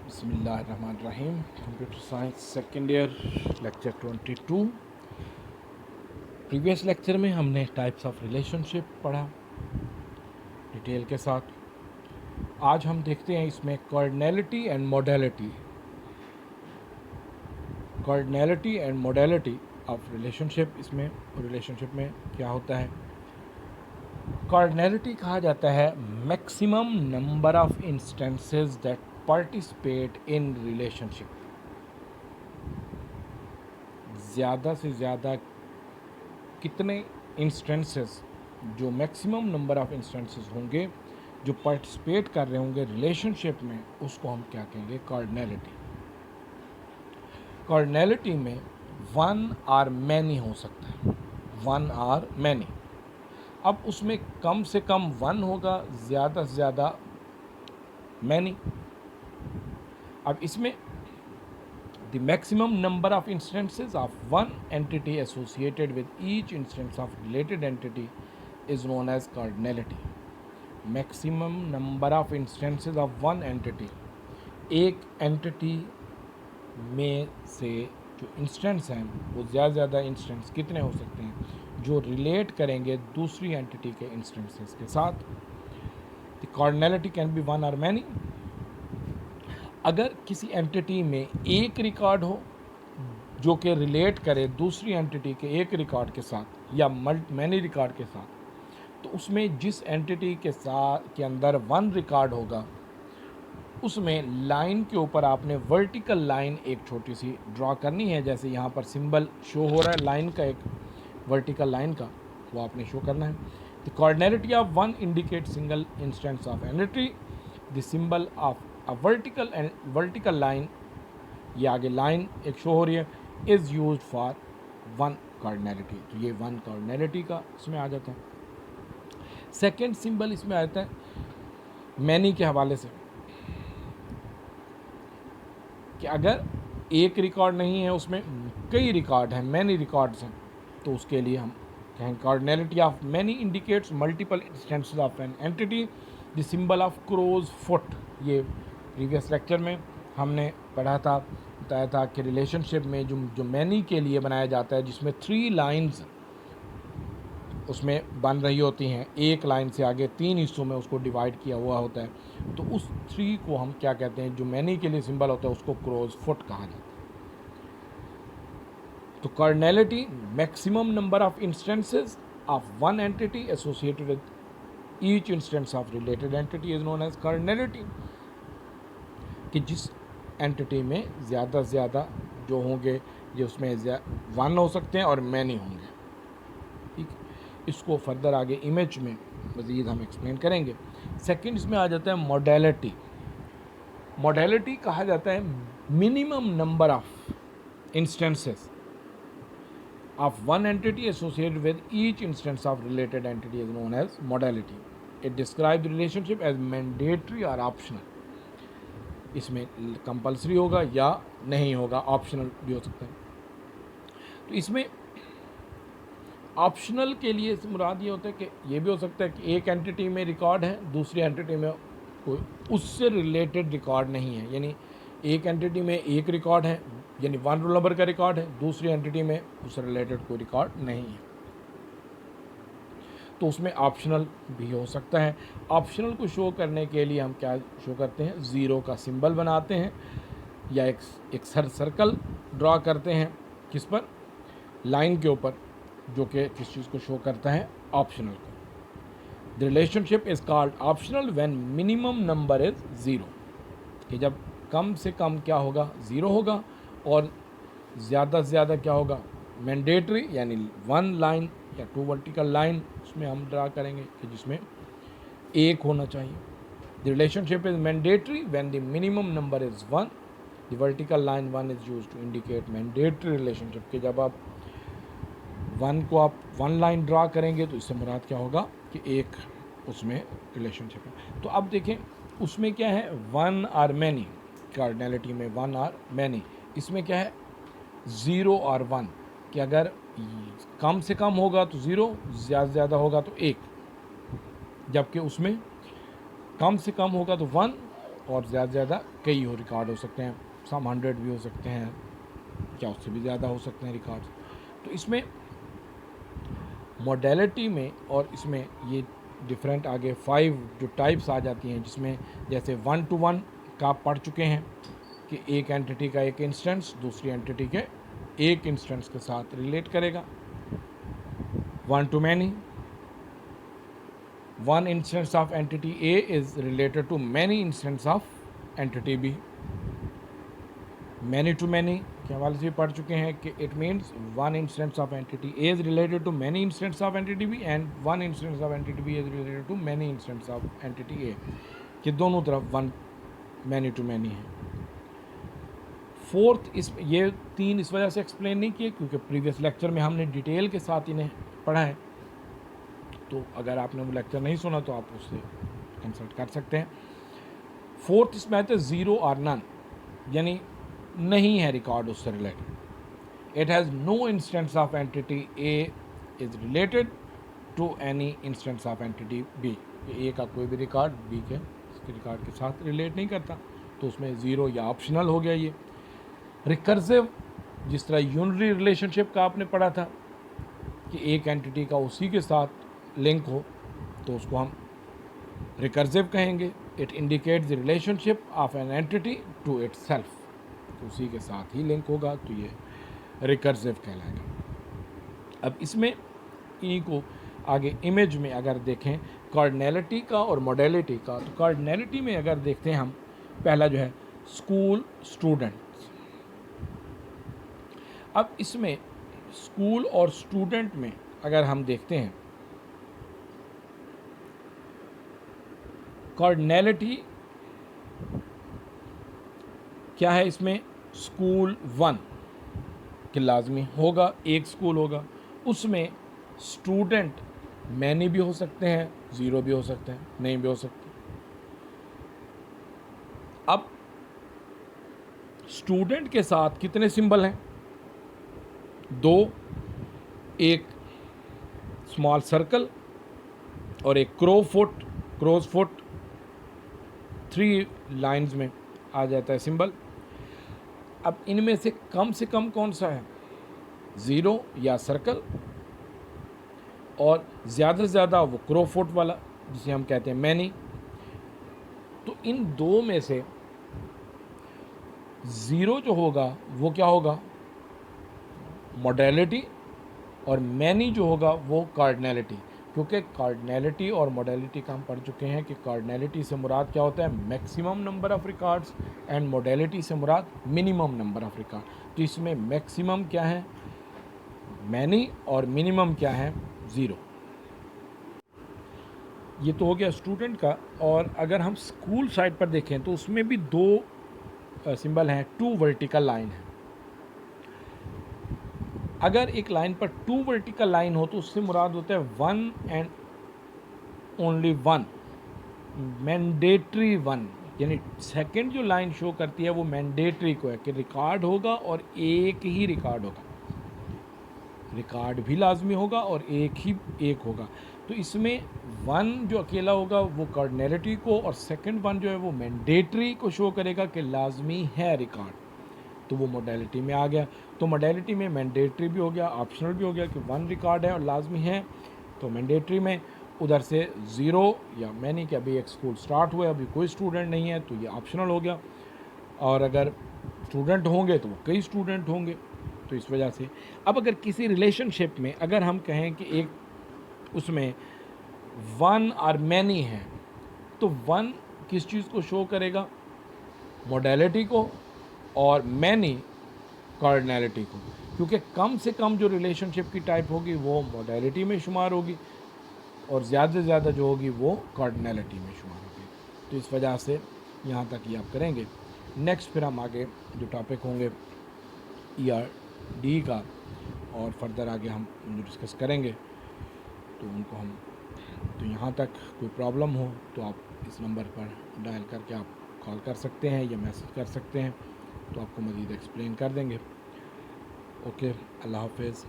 बिस्मिल्लाहिर्रहमानिर्रहीम। Computer science second year lecture 22। Previous lecture में हमने टाइप्स ऑफ रिलेशनशिप पढ़ा डिटेल के साथ। आज हम देखते हैं इसमें cardinality and modality. Cardinality and modality of relationship, इसमें रिलेशनशिप में क्या होता है। कार्डिनैलिटी कहा जाता है maximum number of instances that participate in relationship. ज़्यादा से ज़्यादा कितने इंस्टेंसेस, जो मैक्सिमम नंबर ऑफ इंस्टेंसेस होंगे जो पार्टिसिपेट कर रहे होंगे रिलेशनशिप में, उसको हम क्या कहेंगे, कार्डिनैलिटी। कार्डिनैलिटी में वन आर मैनी हो सकता है, वन आर मैनी। अब उसमें कम से कम वन होगा, ज़्यादा से ज़्यादा मैनी। अब इसमें the maximum number of instances of one entity associated with each instance of related entity is known as cardinality. Maximum number of instances of one entity, एक entity में से जो इंस्टेंस हैं वो ज़्यादा इंस्टेंस कितने हो सकते हैं जो रिलेट करेंगे दूसरी एंटिटी के इंस्टेंसेस के साथ। The cardinality can be one और मैनी। अगर किसी एंटिटी में एक रिकॉर्ड हो जो कि रिलेट करे दूसरी एंटिटी के एक रिकॉर्ड के साथ या मैनी रिकॉर्ड के साथ, तो उसमें जिस एंटिटी के साथ के अंदर वन रिकॉर्ड होगा उसमें लाइन के ऊपर आपने वर्टिकल लाइन एक छोटी सी ड्रॉ करनी है। जैसे यहाँ पर सिंबल शो हो रहा है लाइन का, एक वर्टिकल लाइन का, वो आपने शो करना है। The cardinality of one indicate single instance of entity. The symbol of a vertical line, ये आगे लाइन एक शो हो रही है, is used for one cardinality. तो ये वन कार्डिनैलिटी का इसमें आ जाता है। सेकेंड सिंबल इसमें आ जाता है मैनी के हवाले से, कि अगर एक रिकॉर्ड नहीं है उसमें कई रिकॉर्ड हैं, मैनी रिकॉर्ड्स हैं, तो उसके लिए हम कहें cardinality of many indicates multiple instances of an entity. The symbol of crow's foot, ये प्रीवियस लेक्चर में हमने पढ़ा था, बताया था कि रिलेशनशिप में जो मैनी के लिए बनाया जाता है, जिसमें 3 लाइंस उसमें बन रही होती हैं, एक लाइन से आगे 3 हिस्सों में उसको डिवाइड किया हुआ होता है, तो उस 3 को हम क्या कहते हैं, जो मैनी के लिए सिंबल होता है उसको क्रोज फुट कहा जाता है। तो cardinality maximum number of instances of one entity associated with each instance of related entity is known as cardinality. कि जिस एंटिटी में ज़्यादा से ज़्यादा जो होंगे, जो उसमें वन हो सकते हैं और मैनी होंगे। ठीक, इसको फर्दर आगे इमेज में मज़ीद हम एक्सप्लेन करेंगे। सेकंड इसमें आ जाता है मॉडलिटी। मॉडलिटी कहा जाता है minimum number of instances of one entity associated with each instance of related entity is known as modality. It describe the relationship as mandatory और ऑप्शनल। इसमें कंपलसरी होगा या नहीं होगा, ऑप्शनल भी हो सकता है। तो इसमें ऑप्शनल के लिए मुराद ये होता है कि ये भी हो सकता है कि एक एंटिटी में रिकॉर्ड है, दूसरी एंटिटी में कोई उससे रिलेटेड रिकॉर्ड नहीं है। यानी एक एंटिटी में एक रिकॉर्ड है, यानी वन रोल नंबर का रिकॉर्ड है, दूसरी एंटिटी में उससे रिलेटेड कोई रिकॉर्ड नहीं है, तो उसमें ऑप्शनल भी हो सकता है। ऑप्शनल को शो करने के लिए हम क्या शो करते हैं, ज़ीरो का सिंबल बनाते हैं या एक सर्कल ड्रॉ करते हैं, किस पर, लाइन के ऊपर, जो कि किस चीज़ को शो करता है, ऑप्शनल को। The relationship is called optional when minimum number is zero, कि जब कम से कम क्या होगा, ज़ीरो होगा, और ज़्यादा से ज़्यादा क्या होगा, मैंडेटरी, यानी वन लाइन या 2 वर्टिकल लाइन उसमें हम ड्रा करेंगे कि जिसमें एक होना चाहिए। The relationship is mandatory when the minimum number is 1। The vertical line 1 is used to indicate mandatory relationship, कि जब आप 1 को आप 1 लाइन ड्रा करेंगे तो इससे मुराद क्या होगा कि एक उसमें रिलेशनशिप है। तो अब देखें उसमें क्या है, वन और मैनी। कार्डिनैलिटी में वन और मैनी, इसमें क्या है, ज़ीरो और वन, कि अगर कम से कम होगा तो ज़ीरो, ज़्यादा से ज़्यादा होगा तो एक, जबकि उसमें कम से कम होगा तो वन और ज़्यादा से ज़्यादा कई हो रिकॉर्ड हो सकते हैं, सम 100 भी हो सकते हैं या उससे भी ज़्यादा हो सकते हैं रिकॉर्ड्स। तो इसमें मॉडलिटी में और इसमें ये डिफरेंट आगे 5 जो टाइप्स आ जाती हैं, जिसमें जैसे 1 to 1 का आप पढ़ चुके हैं कि एक एंटिटी का एक इंस्टेंस दूसरी एंटिटी के एक इंस्टेंस के साथ रिलेट करेगा। 1 to many, one instance of entity A is related to many instances of entity B. Many to many के हवाले से भी पढ़ चुके हैं कि it means one instance of entity A is related to many instances of entity B and one instance of entity B is related to many instances of entity A, कि दोनों तरफ one many to many है। Fourth, इस ये 3 इस वजह से explain नहीं किए क्योंकि प्रीवियस लेक्चर में हमने डिटेल के साथ इन्हें पढ़ा है, तो अगर आपने वो लेक्चर नहीं सुना तो आप उससे कंसल्ट कर सकते हैं। फोर्थ इसमें आते हैं ज़ीरो और नन, यानी नहीं है रिकॉर्ड उससे related. It has no instance of entity A is related to any instance of entity B. A का कोई भी रिकॉर्ड बी के इसके रिकॉर्ड के साथ रिलेट नहीं करता, तो उसमें ज़ीरो या ऑप्शनल हो गया ये। रिकर्सिव, जिस तरह यूनिटरी रिलेशनशिप का आपने पढ़ा था कि एक एंटिटी का उसी के साथ लिंक हो, तो उसको हम रिकर्सिव कहेंगे। It indicates the relationship of an entity to itself, तो उसी के साथ ही लिंक होगा, तो ये रिकर्सिव कहलाएगा। अब इसमें इन्हीं को आगे इमेज में अगर देखें कार्डिनैलिटी का और मॉडलिटी का, तो कार्डिनैलिटी में अगर देखते हैं हम, पहला जो है स्कूल स्टूडेंट्स। अब इसमें स्कूल और स्टूडेंट में अगर हम देखते हैं कार्डिनैलिटी क्या है, इसमें स्कूल 1 कि लाजमी होगा, एक स्कूल होगा, उसमें स्टूडेंट मैनी भी हो सकते हैं, ज़ीरो भी हो सकते हैं, नहीं भी हो सकते। अब स्टूडेंट के साथ कितने सिंबल हैं? 2, एक स्मॉल सर्कल और एक क्रोज फुट 3 लाइंस में आ जाता है सिंबल। अब इनमें से कम कौन सा है? ज़ीरो या सर्कल, और ज़्यादा से ज़्यादा वो क्रो फुट वाला जिसे हम कहते हैं मैनी। तो इन दो में से ज़ीरो जो होगा वो क्या होगा? मॉडलिटी, और मैनी जो होगा वो कार्डिनैलिटी। क्योंकि कार्डिनैलिटी और मॉडलिटी का हम पढ़ चुके हैं कि कार्डिनैलिटी से मुराद क्या होता है? Maximum number of records, and modality से मुराद मिनिमम नंबर ऑफ रिकॉर्ड। तो इसमें मैक्सिमम क्या है? मैनी, और मिनिमम क्या है? ज़ीरो। ये तो हो गया स्टूडेंट का। और अगर हम स्कूल साइड पर देखें तो उसमें भी 2 सिंबल हैं, 2 वर्टिकल लाइन है। अगर एक लाइन पर 2 वर्टिकल लाइन हो तो उससे मुराद होता है 1 एंड ओनली 1, मैंडेटरी 1, यानी सेकंड जो लाइन शो करती है वो मैंडेटरी को है कि रिकॉर्ड होगा और एक ही रिकॉर्ड होगा, रिकॉर्ड भी लाजमी होगा और एक होगा। तो इसमें 1 जो अकेला होगा वो कार्डिनैलिटी को, और सेकंड 1 जो है वो मैंडेटरी को शो करेगा कि लाजमी है रिकॉर्ड, तो वो मॉडलिटी में आ गया। तो मॉडलिटी में मैंडेटरी भी हो गया, ऑप्शनल भी हो गया कि 1 रिकॉर्ड है और लाजमी है। तो मैंडेटरी में उधर से ज़ीरो या मैनी कि अभी एक स्कूल स्टार्ट हुआ है, अभी कोई स्टूडेंट नहीं है, तो ये ऑप्शनल हो गया। और अगर स्टूडेंट होंगे तो वो कई स्टूडेंट होंगे, तो इस वजह से। अब अगर किसी रिलेशनशिप में अगर हम कहें कि एक उसमें 1 और मैनी है, तो 1 किस चीज़ को शो करेगा? मॉडलिटी को, और मैनी कार्डिनैलिटी को, क्योंकि कम से कम जो रिलेशनशिप की टाइप होगी वो मॉडलिटी में शुमार होगी, और ज़्यादा से ज़्यादा जो होगी वो कार्डिनैलिटी में शुमार होगी। तो इस वजह से यहाँ तक ये आप करेंगे। नेक्स्ट फिर हम आगे जो टॉपिक होंगे ERD का, और फर्दर आगे हम जो डिस्कस करेंगे तो उनको हम, तो यहाँ तक कोई प्रॉब्लम हो तो आप इस नंबर पर डायल करके आप कॉल कर सकते हैं या मैसेज कर सकते हैं, तो आपको मज़ीद एक्सप्लेन कर देंगे। ओके, अल्लाह हाफ़िज़।